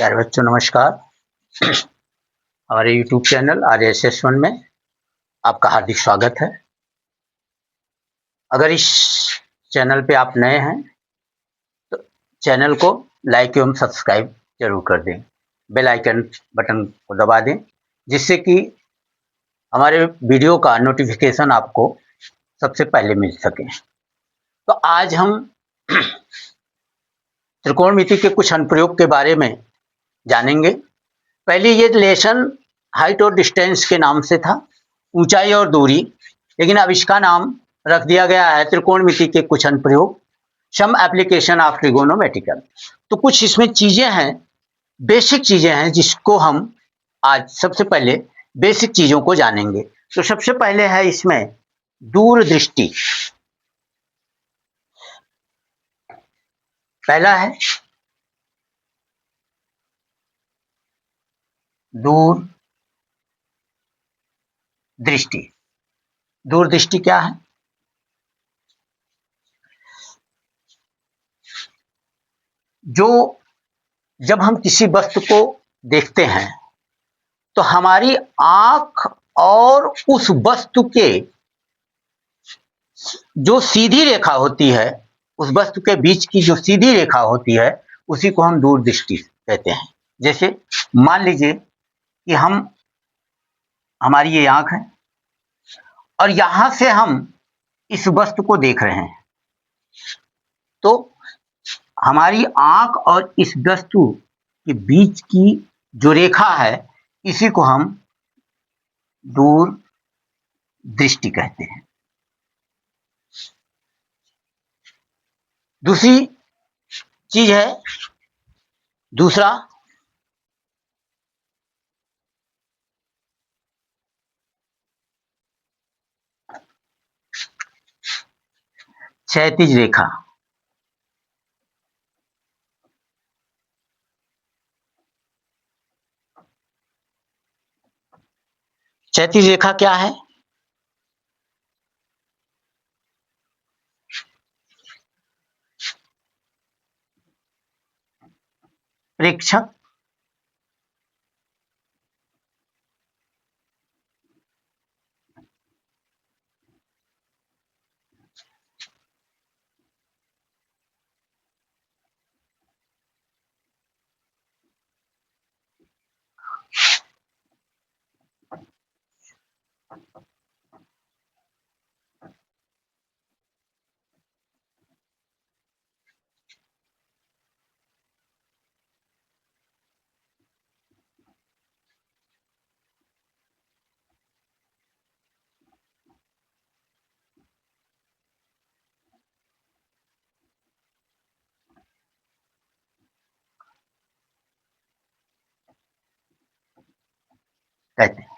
प्यारे बच्चों नमस्कार। हमारे YouTube चैनल RSS1 में आपका हार्दिक स्वागत है। अगर इस चैनल पे आप नए हैं तो चैनल को लाइक एवं सब्सक्राइब जरूर कर दें, बेल आइकन बटन को दबा दें, जिससे कि हमारे वीडियो का नोटिफिकेशन आपको सबसे पहले मिल सके। तो आज हम त्रिकोणमिति के कुछ अनुप्रयोग के बारे में जानेंगे। पहले ये रिलेशन हाइट और डिस्टेंस के नाम से था, ऊंचाई और दूरी, लेकिन अब इसका नाम रख दिया गया है त्रिकोणमिति के कुछ अनुप्रयोग, सम एप्लीकेशन ऑफ ट्रिगोनोमेट्रिकल। तो कुछ इसमें चीजें हैं, बेसिक चीजें हैं, जिसको हम आज सबसे पहले बेसिक चीजों को जानेंगे। तो सबसे पहले है इसमें दूरदृष्टि। पहला है दूरदृष्टि। दूरदृष्टि क्या है? जब हम किसी वस्तु को देखते हैं तो हमारी आंख और उस वस्तु के जो सीधी रेखा होती है, उस वस्तु के बीच की जो सीधी रेखा होती है, उसी को हम दूरदृष्टि कहते हैं। जैसे मान लीजिए कि हमारी ये आंख है और यहां से हम इस वस्तु को देख रहे हैं, तो हमारी आंख और इस वस्तु के बीच की जो रेखा है, इसी को हम दूरदृष्टि कहते हैं। दूसरी चीज है, दूसरा क्षैतिज रेखा। क्षैतिज रेखा क्या है? प्रेक्षक कहते हैं।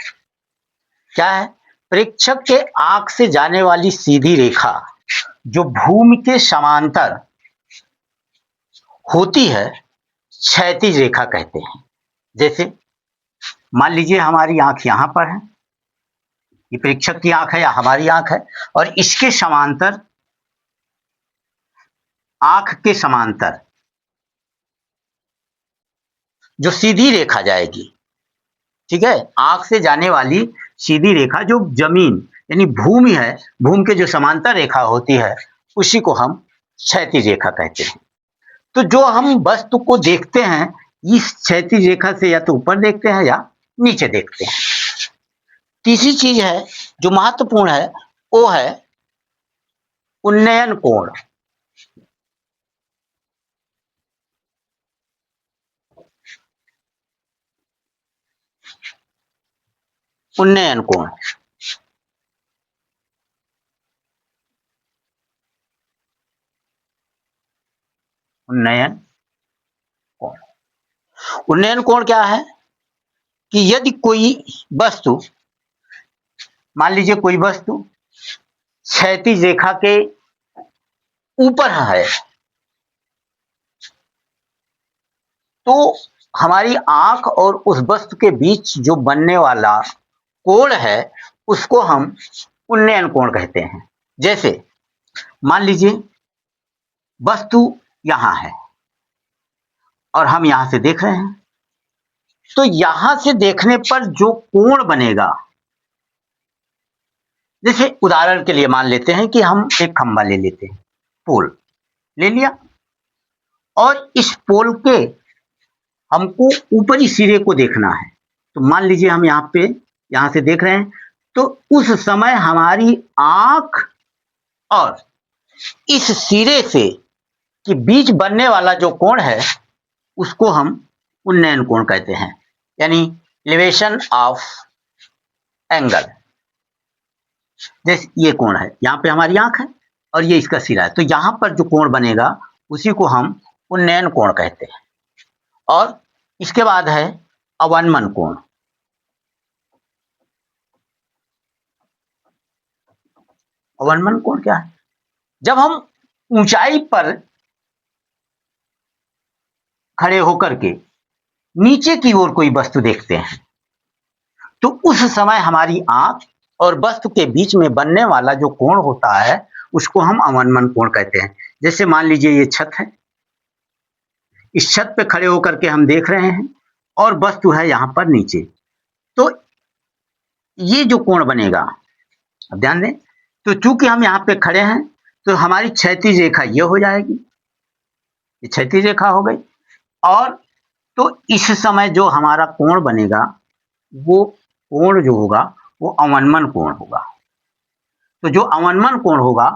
क्या है? प्रेक्षक के आंख से जाने वाली सीधी रेखा जो भूमि के समांतर होती है, क्षैतिज रेखा कहते हैं। जैसे मान लीजिए हमारी आंख यहां पर है, ये प्रेक्षक की आंख है या हमारी आंख है, और इसके समांतर, आंख के समांतर जो सीधी रेखा जाएगी, ठीक है, आंख से जाने वाली सीधी रेखा जो जमीन यानी भूमि है, भूमि के जो समांतर रेखा होती है, उसी को हम क्षैतिज रेखा कहते हैं। तो जो हम वस्तु को देखते हैं, इस क्षैतिज रेखा से या तो ऊपर देखते हैं या नीचे देखते हैं। तीसरी चीज है जो महत्वपूर्ण है, वो है उन्नयन कोण। उन्नयन कोण उन्नयन कोण। उन्नयन कोण क्या है कि यदि कोई वस्तु, मान लीजिए कोई वस्तु क्षैतिज रेखा के ऊपर है, तो हमारी आंख और उस वस्तु के बीच जो बनने वाला कोण है, उसको हम उन्नयन कोण कहते हैं। जैसे मान लीजिए वस्तु यहां है और हम यहां से देख रहे हैं, तो यहां से देखने पर जो कोण बनेगा, जैसे उदाहरण के लिए मान लेते हैं कि हम एक खंभा ले लेते हैं, पोल ले लिया, और इस पोल के हमको ऊपरी सिरे को देखना है। तो मान लीजिए हम यहां से देख रहे हैं, तो उस समय हमारी आंख और इस सिरे से के बीच बनने वाला जो कोण है उसको हम उन्नयन कोण कहते हैं, यानी एलिवेशन ऑफ एंगल। जैसे ये कोण है, यहाँ पे हमारी आंख है और ये इसका सिरा है, तो यहां पर जो कोण बनेगा उसी को हम उन्नयन कोण कहते हैं। और इसके बाद है अवनमन कोण। अवनमन कोण क्या है? जब हम ऊंचाई पर खड़े होकर के नीचे की ओर कोई वस्तु देखते हैं, तो उस समय हमारी आंख और वस्तु के बीच में बनने वाला जो कोण होता है उसको हम अवनमन कोण कहते हैं। जैसे मान लीजिए ये छत है, इस छत पे खड़े होकर के हम देख रहे हैं और वस्तु है यहां पर नीचे, तो ये जो कोण बनेगा, अब ध्यान दें, तो चूंकि हम यहाँ पे खड़े हैं तो हमारी क्षैतिज रेखा ये हो जाएगी, ये क्षैतिज रेखा हो गई, और तो इस समय जो हमारा कोण बनेगा वो कोण जो होगा वो अवनमन कोण होगा। तो जो अवनमन कोण होगा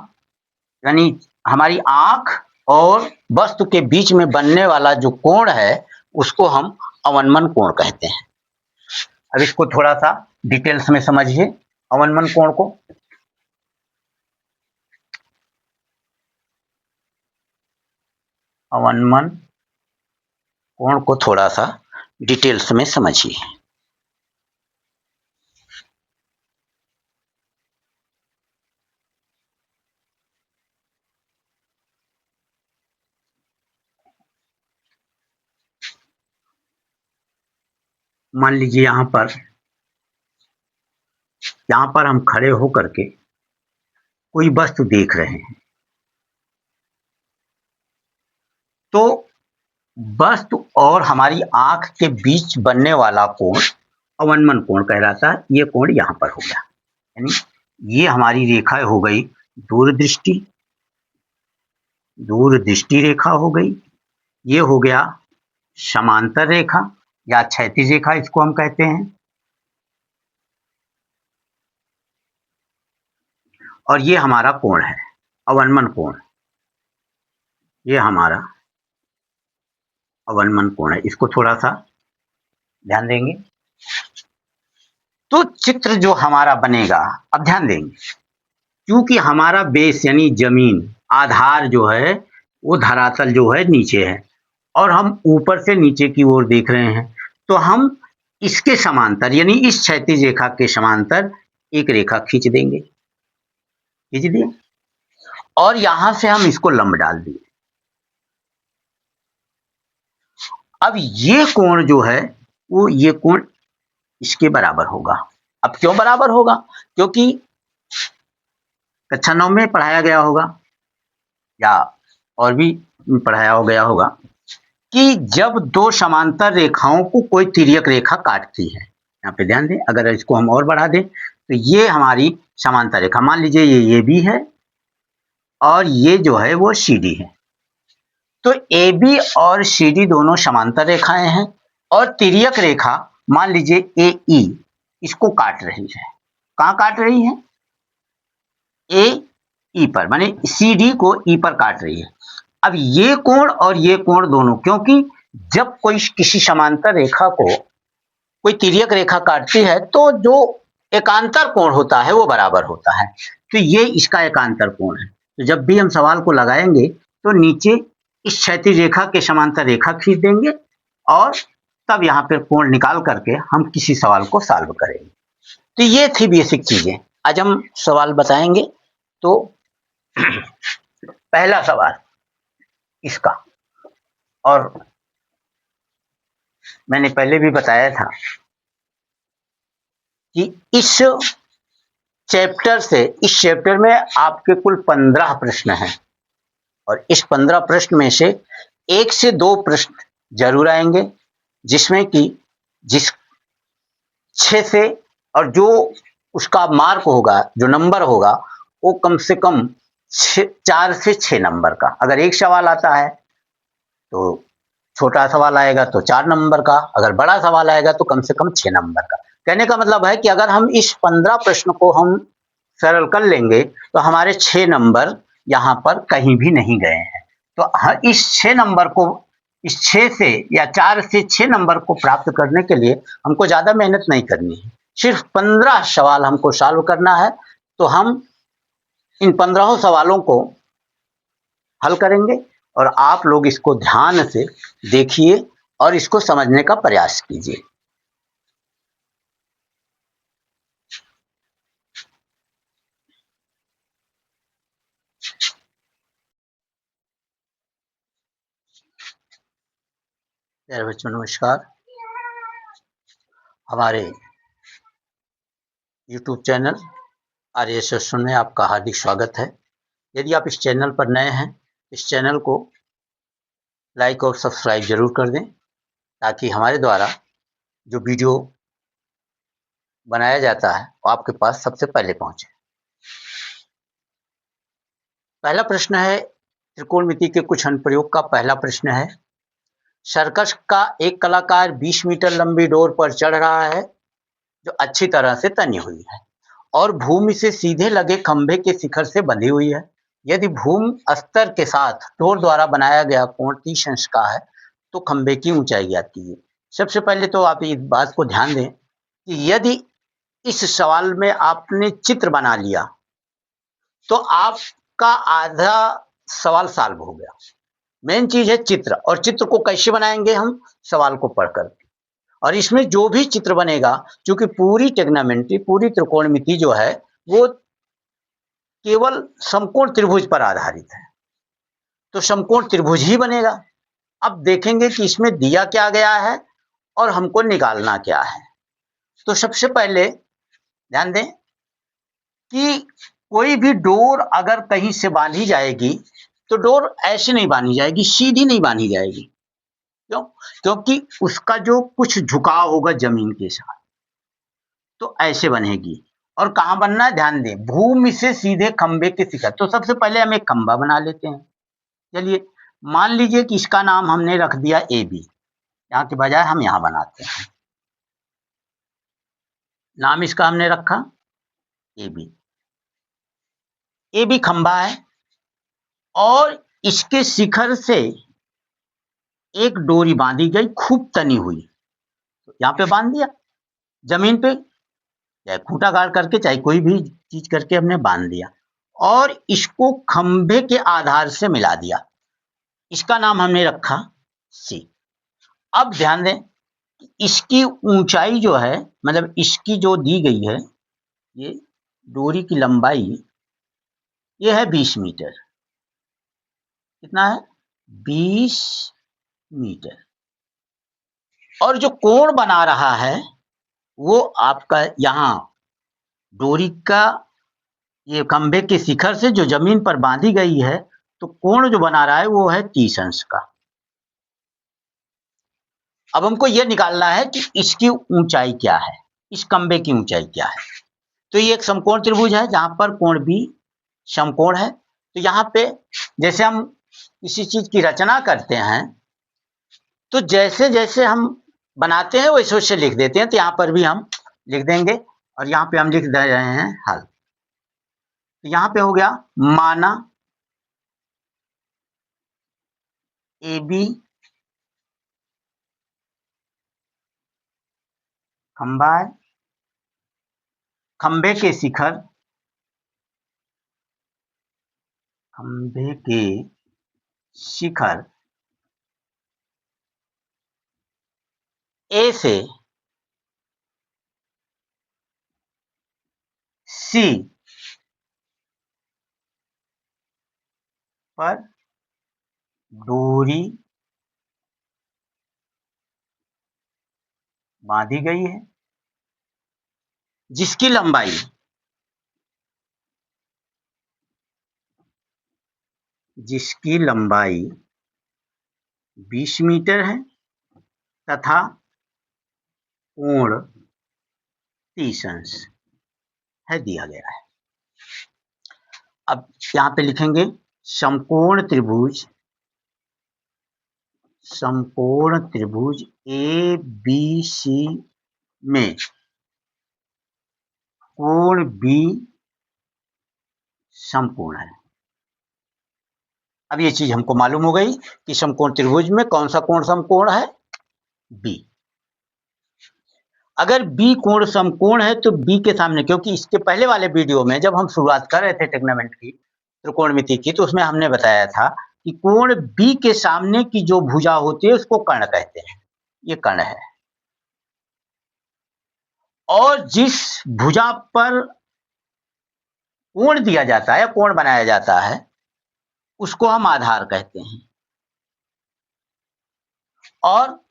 यानी हमारी आंख और वस्तु के बीच में बनने वाला जो कोण है उसको हम अवनमन कोण कहते हैं। अब इसको थोड़ा सा डिटेल्स में समझिए अवनमन कोण को। अवनमन कोण को थोड़ा सा डिटेल्स में समझिए। मान लीजिए यहां पर हम खड़े होकर के कोई वस्तु देख रहे हैं, तो वस्तु और हमारी आंख के बीच बनने वाला कोण अवनमन कोण कहलाता है। ये कोण यहां पर हो गया, यानी ये हमारी रेखा हो गई दूरदृष्टि रेखा हो गई, ये हो गया समांतर रेखा या क्षैतिज रेखा इसको हम कहते हैं, और ये हमारा कोण है अवनमन कोण, ये हमारा अवनमन कोण है। इसको थोड़ा सा ध्यान देंगे तो चित्र जो हमारा बनेगा, अब ध्यान देंगे, क्योंकि हमारा बेस यानी जमीन आधार जो है वो धरातल जो है नीचे है और हम ऊपर से नीचे की ओर देख रहे हैं, तो हम इसके समांतर यानी इस क्षैतिज रेखा के समांतर एक रेखा खींच देंगे, खींच दिए, और यहां से हम इसको लंब डाल दिए। अब ये कोण जो है वो ये कोण इसके बराबर होगा। अब क्यों बराबर होगा? क्योंकि कक्षा 9 में पढ़ाया गया होगा या और भी पढ़ाया हो गया होगा कि जब दो समांतर रेखाओं को कोई तिर्यक रेखा काटती है, यहाँ पे ध्यान दें, अगर इसको हम और बढ़ा दें तो ये हमारी समांतर रेखा, मान लीजिए ये भी है और ये जो है वो CD है, तो AB और CD दोनों समांतर रेखाएं हैं और तिर्यक रेखा मान लीजिए AE इसको काट रही है। कहाँ काट रही है? AE पर, माने CD को E पर काट रही है। अब ये कोण और ये कोण दोनों, क्योंकि जब कोई किसी समांतर रेखा को कोई तिर्यक रेखा काटती है तो जो एकांतर कोण होता है वो बराबर होता है, तो ये इसका एकांतर कोण है। तो जब भी हम सवाल को लगाएंगे तो नीचे इस क्षैतिज रेखा के समांतर रेखा खींच देंगे और तब यहाँ पर कोण निकाल करके हम किसी सवाल को सॉल्व करेंगे। तो ये थी बेसिक चीजें। आज हम सवाल बताएंगे। तो पहला सवाल इसका, और मैंने पहले भी बताया था कि इस चैप्टर में आपके कुल 15 प्रश्न हैं और इस 15 प्रश्न में से 1 से 2 प्रश्न जरूर आएंगे, जिसमें कि जिस 6 से, और जो उसका मार्क होगा, जो नंबर होगा, वो कम से कम 4 से 6 नंबर का। अगर एक सवाल आता है तो छोटा सवाल आएगा तो 4 नंबर का, अगर बड़ा सवाल आएगा तो कम से कम 6 नंबर का। कहने का मतलब है कि अगर हम इस 15 प्रश्न को हम सरल कर लेंगे तो हमारे 6 नंबर यहाँ पर कहीं भी नहीं गए हैं। तो इस 6 नंबर को, इस 6 से या 4 से 6 नंबर को प्राप्त करने के लिए हमको ज़्यादा मेहनत नहीं करनी है। सिर्फ 15 सवाल हमको सॉल्व करना है, तो हम इन 15 सवालों को हल करेंगे और आप लोग इसको ध्यान से देखिए और इसको समझने का प्रयास कीजिए। प्यारे बच्चों, नमस्कार। हमारे YouTube चैनल आर्यसोशल में आपका हार्दिक स्वागत है। यदि आप इस चैनल पर नए हैं, इस चैनल को लाइक और सब्सक्राइब जरूर कर दें, ताकि हमारे द्वारा जो वीडियो बनाया जाता है वो आपके पास सबसे पहले पहुंचे। पहला प्रश्न है, त्रिकोणमिति के कुछ अनुप्रयोग का पहला प्रश्न है। सर्कस का एक कलाकार 20 मीटर लंबी डोर पर चढ़ रहा है, जो अच्छी तरह से तनी हुई है और भूमि से सीधे लगे खंभे के शिखर से बंधी हुई है। यदि भूमि स्तर के साथ डोर द्वारा बनाया गया कोण 30 अंश का है, तो खंभे की ऊंचाई ज्ञात कीजिए। सबसे पहले तो आप इस बात को ध्यान दें कि यदि इस सवाल में आपने चित्र बना लिया तो आपका आधा सवाल सॉल्व हो गया। मेन चीज है चित्र, और चित्र को कैसे बनाएंगे हम? सवाल को पढ़कर। और इसमें जो भी चित्र बनेगा, क्योंकि पूरी ट्रिग्नोमेट्री, पूरी त्रिकोणमिति जो है वो केवल समकोण त्रिभुज पर आधारित है, तो समकोण त्रिभुज ही बनेगा। अब देखेंगे कि इसमें दिया क्या गया है और हमको निकालना क्या है। तो सबसे पहले ध्यान दें कि कोई भी डोर अगर कहीं से बांधी जाएगी तो डोर ऐसे नहीं बांधी जाएगी, सीधी नहीं बांधी जाएगी। क्यों? क्योंकि उसका जो कुछ झुकाव होगा जमीन के साथ, तो ऐसे बनेगी। और कहाँ बनना है? ध्यान दें, भूमि से सीधे खंबे के शिखर। तो सबसे पहले हम एक खंबा बना लेते हैं। चलिए, मान लीजिए कि इसका नाम हमने रख दिया ए बी, यहाँ के बजाय हम यहाँ बनाते हैं। नाम इसका हमने रखा ए बी। ए बी खंबा है और इसके शिखर से एक डोरी बांधी गई, खूब तनी हुई। तो यहाँ पे बांध दिया जमीन पे, चाहे खूंटा गाड़ करके, चाहे कोई भी चीज करके हमने बांध दिया और इसको खंभे के आधार से मिला दिया। इसका नाम हमने रखा सी। अब ध्यान दें कि इसकी ऊंचाई जो है, मतलब इसकी जो दी गई है, ये डोरी की लंबाई ये है 20 मीटर। कितना है? 20 मीटर। और जो कोण बना रहा है वो आपका यहाँ डोरी का, ये खंभे के शिखर से जो जमीन पर बांधी गई है, तो कोण जो बना रहा है वो है 30 अंश का। अब हमको ये निकालना है कि इसकी ऊंचाई क्या है, इस खंभे की ऊंचाई क्या है। तो ये एक समकोण त्रिभुज है जहां पर कोण भी समकोण है। तो यहाँ पे जैसे हम किसी चीज की रचना करते हैं, तो जैसे जैसे हम बनाते हैं वैसे वैसे लिख देते हैं। तो यहाँ पर भी हम लिख देंगे और यहाँ पे हम लिख दे रहे हैं हल। तो यहाँ पे हो गया, माना ए बी खंबा है, खंबे के शिखर, खंबे के शिखर ए से सी पर डोरी बांधी गई है, जिसकी लंबाई 20 मीटर है तथा कोण 30 अंश है दिया गया है। अब यहाँ पे लिखेंगे समकोण त्रिभुज ए बी सी में कोण बी समकोण है। अब ये चीज हमको मालूम हो गई कि समकोण त्रिभुज में कौन सा कोण समकोण है, बी। अगर बी कोण समकोण है तो बी के सामने, क्योंकि इसके पहले वाले वीडियो में जब हम शुरुआत कर रहे थे ट्रिग्नोमेट्री की, त्रिकोणमिति की, तो उसमें हमने बताया था कि कोण बी के सामने की जो भुजा होती है उसको कर्ण कहते हैं। ये कर्ण है। और जिस भुजा पर कोण दिया जाता है, कोण बनाया जाता है, उसको हम आधार कहते हैं। और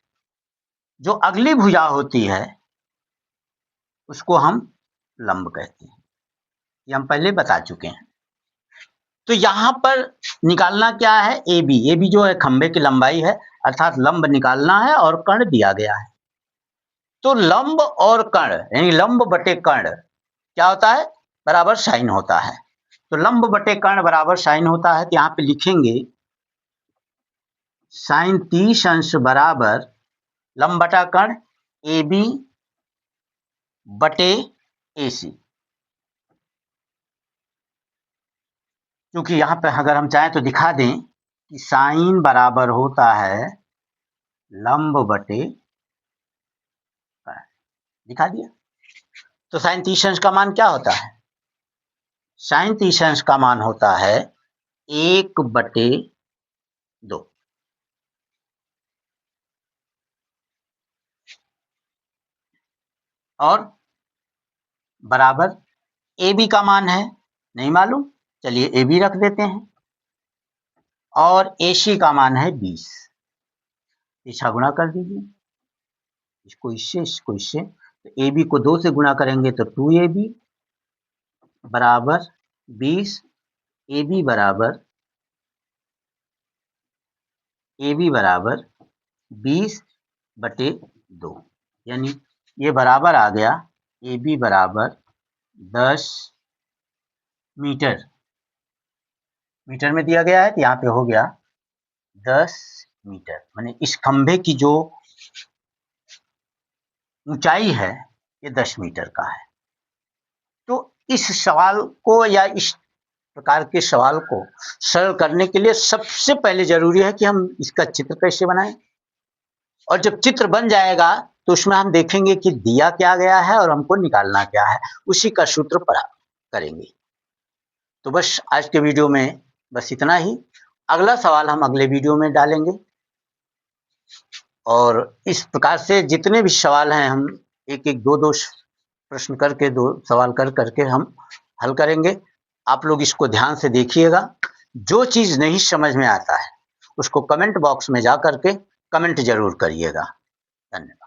जो अगली भुजा होती है उसको हम लंब कहते हैं। ये हम पहले बता चुके हैं। तो यहां पर निकालना क्या है, ए बी जो है खंबे की लंबाई है, अर्थात लंब निकालना है और कर्ण दिया गया है। तो लंब और कर्ण यानी लंब बटे कर्ण क्या होता है, बराबर साइन होता है। तो लंब बटे कर्ण बराबर साइन होता है। तो यहाँ पे लिखेंगे साइन 30 अंश बराबर लंब बटा कर्ण ए बी बटे ए सी। क्योंकि यहाँ पे अगर हम चाहें तो दिखा दें कि साइन बराबर होता है लंब बटे कर्ण, दिखा दिया। तो साइन 30 अंश का मान क्या होता है, साइन 30 अंश का मान होता है 1/2 और बराबर ए बी का मान है नहीं मालूम, चलिए ए बी रख देते हैं, और ए सी का मान है 20। इसका गुणा कर दीजिए, इसको इससे। तो ए बी को 2 से गुणा करेंगे तो 2ab बराबर 20। ए बी बराबर 20/2, यानी ये बराबर आ गया ए बी बराबर 10 मीटर। मीटर में दिया गया है तो यहाँ पे हो गया 10 मीटर। माने इस खंभे की जो ऊंचाई है ये 10 मीटर का है। तो इस सवाल को या इस प्रकार के सवाल को सरल करने के लिए सबसे पहले जरूरी है कि हम इसका चित्र कैसे बनाएं, और जब चित्र बन जाएगा तो उसमें हम देखेंगे कि दिया क्या गया है और हमको निकालना क्या है, उसी का सूत्र प्राप्त करेंगे। तो बस आज के वीडियो में बस इतना ही। अगला सवाल हम अगले वीडियो में डालेंगे, और इस प्रकार से जितने भी सवाल हैं हम एक एक दो प्रश्न करके, 2 सवाल कर करके हम हल करेंगे। आप लोग इसको ध्यान से देखिएगा। जो चीज नहीं समझ में आता है उसको कमेंट बॉक्स में जा करके कमेंट जरूर करिएगा। धन्यवाद।